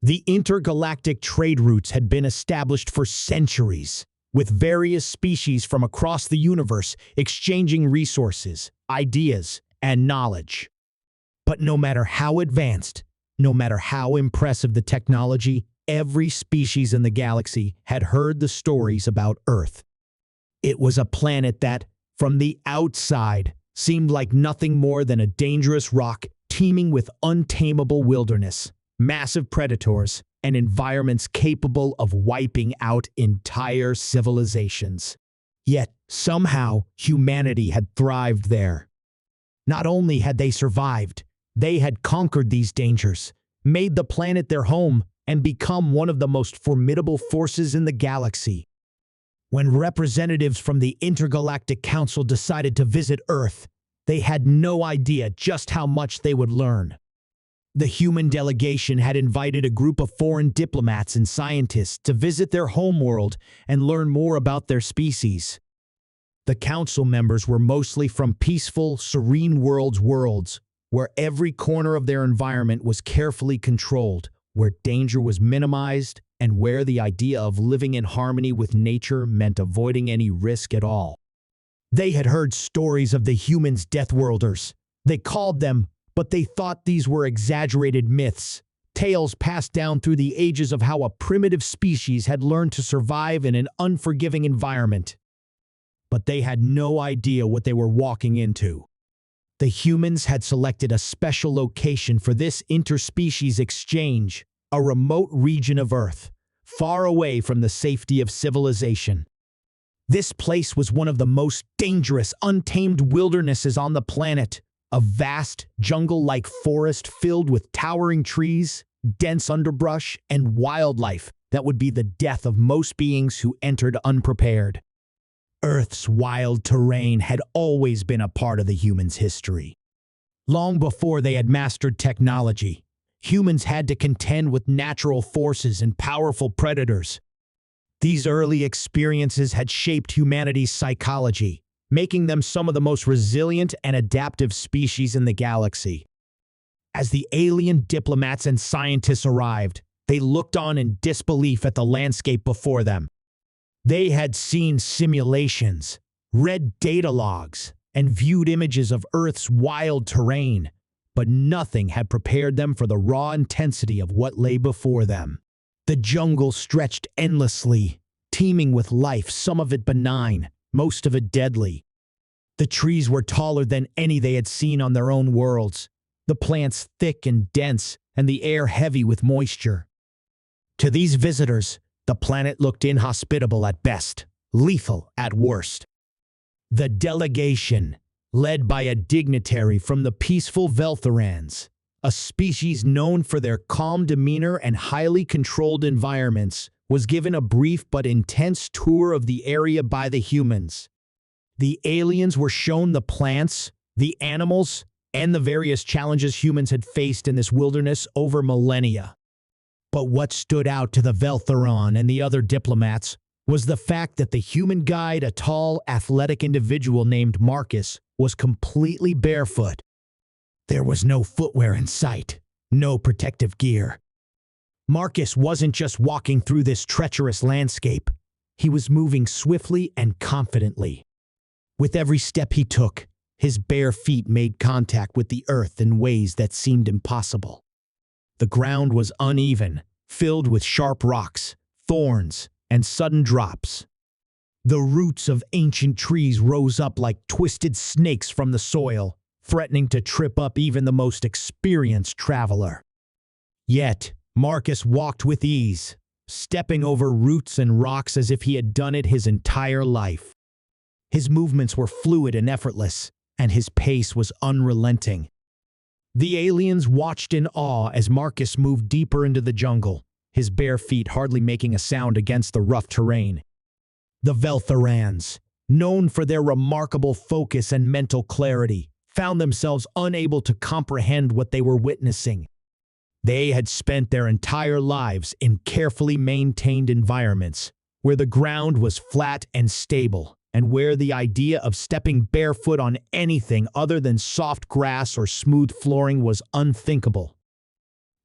The intergalactic trade routes had been established for centuries, with various species from across the universe exchanging resources, ideas, and knowledge. But no matter how advanced, no matter how impressive the technology, every species in the galaxy had heard the stories about Earth. It was a planet that, from the outside, seemed like nothing more than a dangerous rock teeming with untamable wilderness, massive predators, and environments capable of wiping out entire civilizations. Yet, somehow, humanity had thrived there. Not only had they survived, they had conquered these dangers, made the planet their home, and become one of the most formidable forces in the galaxy. When representatives from the Intergalactic Council decided to visit Earth, they had no idea just how much they would learn. The human delegation had invited a group of foreign diplomats and scientists to visit their homeworld and learn more about their species. The council members were mostly from peaceful, serene worlds, where every corner of their environment was carefully controlled, where danger was minimized, and where the idea of living in harmony with nature meant avoiding any risk at all. They had heard stories of the humans' Deathworlders. They called them, but they thought these were exaggerated myths, tales passed down through the ages of how a primitive species had learned to survive in an unforgiving environment. But they had no idea what they were walking into. The humans had selected a special location for this interspecies exchange, a remote region of Earth, far away from the safety of civilization. This place was one of the most dangerous, untamed wildernesses on the planet, a vast, jungle-like forest filled with towering trees, dense underbrush, and wildlife that would be the death of most beings who entered unprepared. Earth's wild terrain had always been a part of the humans' history. Long before they had mastered technology, humans had to contend with natural forces and powerful predators. These early experiences had shaped humanity's psychology, making them some of the most resilient and adaptive species in the galaxy. As the alien diplomats and scientists arrived, they looked on in disbelief at the landscape before them. They had seen simulations, read data logs, and viewed images of Earth's wild terrain, but nothing had prepared them for the raw intensity of what lay before them. The jungle stretched endlessly, teeming with life, some of it benign, most of it deadly. The trees were taller than any they had seen on their own worlds, the plants thick and dense, and the air heavy with moisture. To these visitors, the planet looked inhospitable at best, lethal at worst. The delegation, led by a dignitary from the peaceful Veltharans, a species known for their calm demeanor and highly controlled environments, was given a brief but intense tour of the area by the humans. The aliens were shown the plants, the animals, and the various challenges humans had faced in this wilderness over millennia. But what stood out to the Veltharan and the other diplomats was the fact that the human guide, a tall, athletic individual named Marcus, was completely barefoot. There was no footwear in sight, no protective gear. Marcus wasn't just walking through this treacherous landscape. He was moving swiftly and confidently. With every step he took, his bare feet made contact with the earth in ways that seemed impossible. The ground was uneven, filled with sharp rocks, thorns, and sudden drops. The roots of ancient trees rose up like twisted snakes from the soil, threatening to trip up even the most experienced traveler. Yet, Marcus walked with ease, stepping over roots and rocks as if he had done it his entire life. His movements were fluid and effortless, and his pace was unrelenting. The aliens watched in awe as Marcus moved deeper into the jungle, his bare feet hardly making a sound against the rough terrain. The Veltharans, known for their remarkable focus and mental clarity, found themselves unable to comprehend what they were witnessing. They had spent their entire lives in carefully maintained environments, where the ground was flat and stable, and where the idea of stepping barefoot on anything other than soft grass or smooth flooring was unthinkable.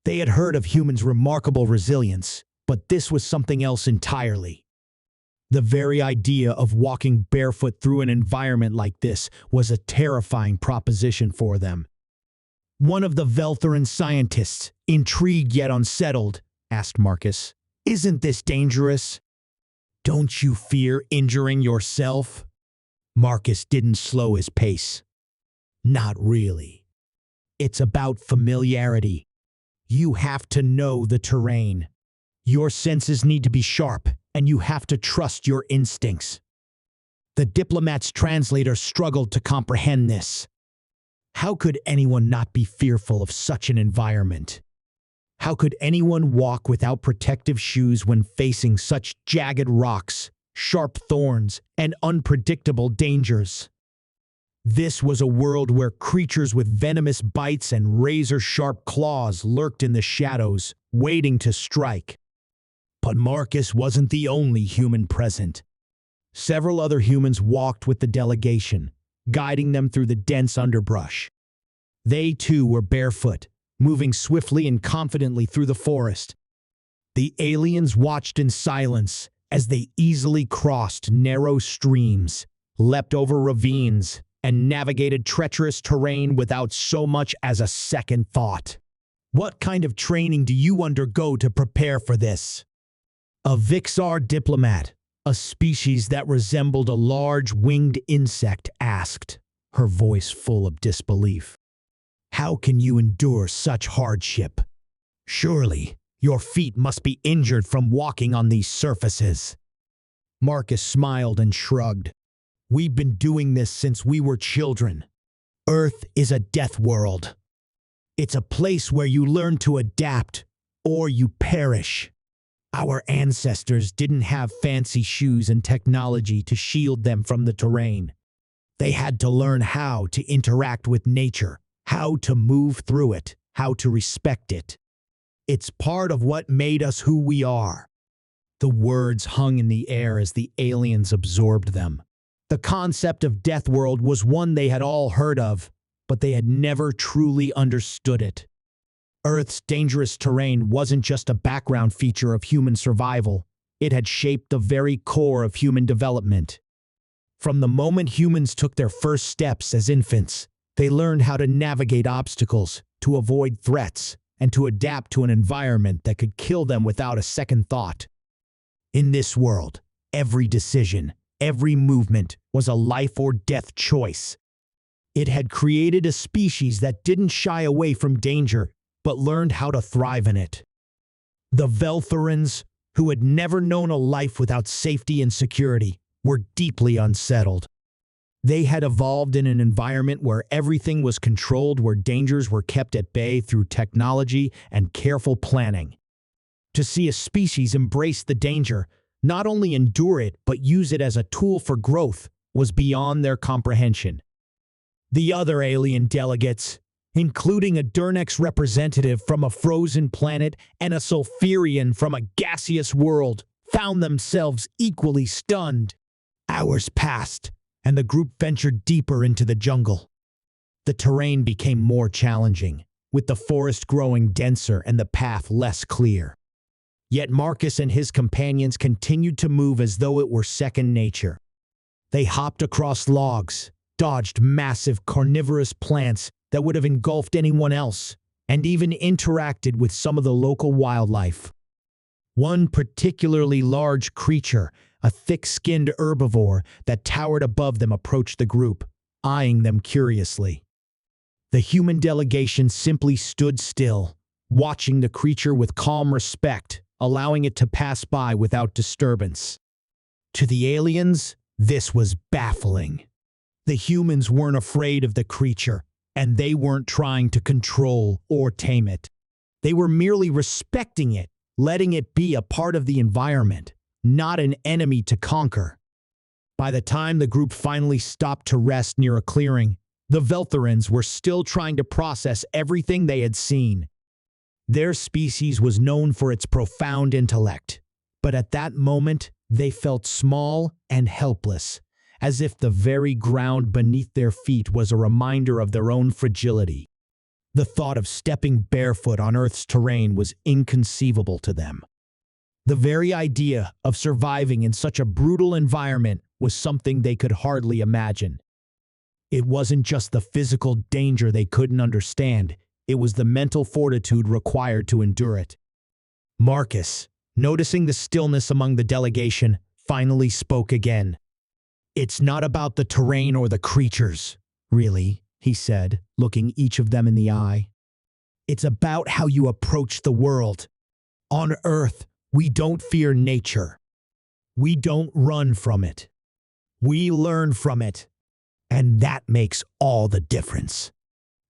They had heard of humans' remarkable resilience, but this was something else entirely. The very idea of walking barefoot through an environment like this was a terrifying proposition for them. One of the Veltheran scientists, intrigued yet unsettled, asked Marcus, "Isn't this dangerous? Don't you fear injuring yourself?" Marcus didn't slow his pace. "Not really. It's about familiarity. You have to know the terrain. Your senses need to be sharp, and you have to trust your instincts." The diplomat's translator struggled to comprehend this. How could anyone not be fearful of such an environment? How could anyone walk without protective shoes when facing such jagged rocks, sharp thorns, and unpredictable dangers? This was a world where creatures with venomous bites and razor-sharp claws lurked in the shadows, waiting to strike. But Marcus wasn't the only human present. Several other humans walked with the delegation, guiding them through the dense underbrush. They too were barefoot, moving swiftly and confidently through the forest. The aliens watched in silence as they easily crossed narrow streams, leapt over ravines, and navigated treacherous terrain without so much as a second thought. What kind of training do you undergo to prepare for this? A Vixar diplomat, a species that resembled a large winged insect, asked, her voice full of disbelief. "How can you endure such hardship? Surely, your feet must be injured from walking on these surfaces." Marcus smiled and shrugged. "We've been doing this since we were children. Earth is a death world. It's a place where you learn to adapt, or you perish. Our ancestors didn't have fancy shoes and technology to shield them from the terrain. They had to learn how to interact with nature, how to move through it, how to respect it. It's part of what made us who we are." The words hung in the air as the aliens absorbed them. The concept of Deathworld was one they had all heard of, but they had never truly understood it. Earth's dangerous terrain wasn't just a background feature of human survival. It had shaped the very core of human development. From the moment humans took their first steps as infants, they learned how to navigate obstacles, to avoid threats, and to adapt to an environment that could kill them without a second thought. In this world, every decision, every movement was a life or death choice. It had created a species that didn't shy away from danger, but learned how to thrive in it. The Veltherans, who had never known a life without safety and security, were deeply unsettled. They had evolved in an environment where everything was controlled, where dangers were kept at bay through technology and careful planning. To see a species embrace the danger, not only endure it but use it as a tool for growth, was beyond their comprehension. The other alien delegates, including a Durnex representative from a frozen planet and a Sulfurian from a gaseous world, found themselves equally stunned. Hours passed, and the group ventured deeper into the jungle. The terrain became more challenging, with the forest growing denser and the path less clear. Yet Marcus and his companions continued to move as though it were second nature. They hopped across logs, dodged massive carnivorous plants that would have engulfed anyone else, and even interacted with some of the local wildlife. One particularly large creature, a thick-skinned herbivore that towered above them, approached the group, eyeing them curiously. The human delegation simply stood still, watching the creature with calm respect, allowing it to pass by without disturbance. To the aliens, this was baffling. The humans weren't afraid of the creature, and they weren't trying to control or tame it. They were merely respecting it, letting it be a part of the environment, not an enemy to conquer. By the time the group finally stopped to rest near a clearing, the Veltherans were still trying to process everything they had seen. Their species was known for its profound intellect, but at that moment they felt small and helpless, as if the very ground beneath their feet was a reminder of their own fragility. The thought of stepping barefoot on Earth's terrain was inconceivable to them. The very idea of surviving in such a brutal environment was something they could hardly imagine. It wasn't just the physical danger they couldn't understand, it was the mental fortitude required to endure it. Marcus, noticing the stillness among the delegation, finally spoke again. "It's not about the terrain or the creatures, really," he said, looking each of them in the eye. "It's about how you approach the world. On Earth, we don't fear nature. We don't run from it. We learn from it. And that makes all the difference."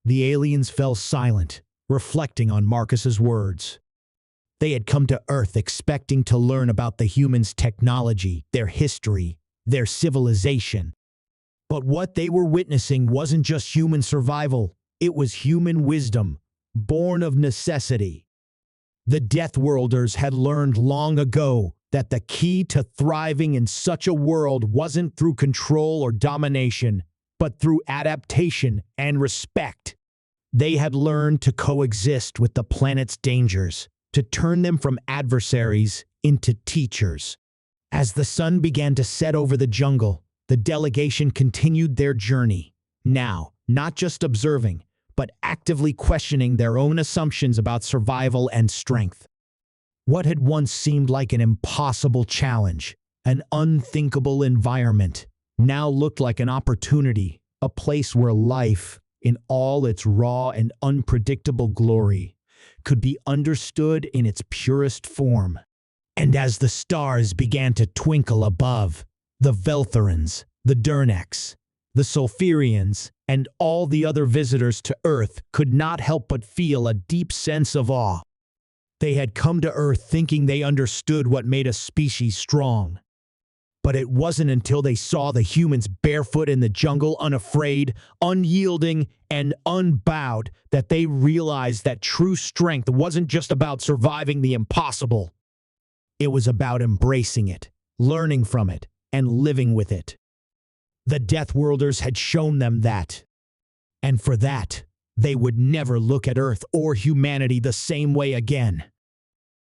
The aliens fell silent, reflecting on Marcus's words. They had come to Earth expecting to learn about the humans' technology, their history, their civilization. But what they were witnessing wasn't just human survival, it was human wisdom, born of necessity. The Deathworlders had learned long ago that the key to thriving in such a world wasn't through control or domination, but through adaptation and respect. They had learned to coexist with the planet's dangers, to turn them from adversaries into teachers. As the sun began to set over the jungle, the delegation continued their journey, now not just observing, but actively questioning their own assumptions about survival and strength. What had once seemed like an impossible challenge, an unthinkable environment, now looked like an opportunity, a place where life, in all its raw and unpredictable glory, could be understood in its purest form. And as the stars began to twinkle above, the Veltherans, the Derniks, the Sulfurians, and all the other visitors to Earth could not help but feel a deep sense of awe. They had come to Earth thinking they understood what made a species strong. But it wasn't until they saw the humans barefoot in the jungle, unafraid, unyielding, and unbowed, that they realized that true strength wasn't just about surviving the impossible. It was about embracing it, learning from it, and living with it. The Deathworlders had shown them that. And for that, they would never look at Earth or humanity the same way again.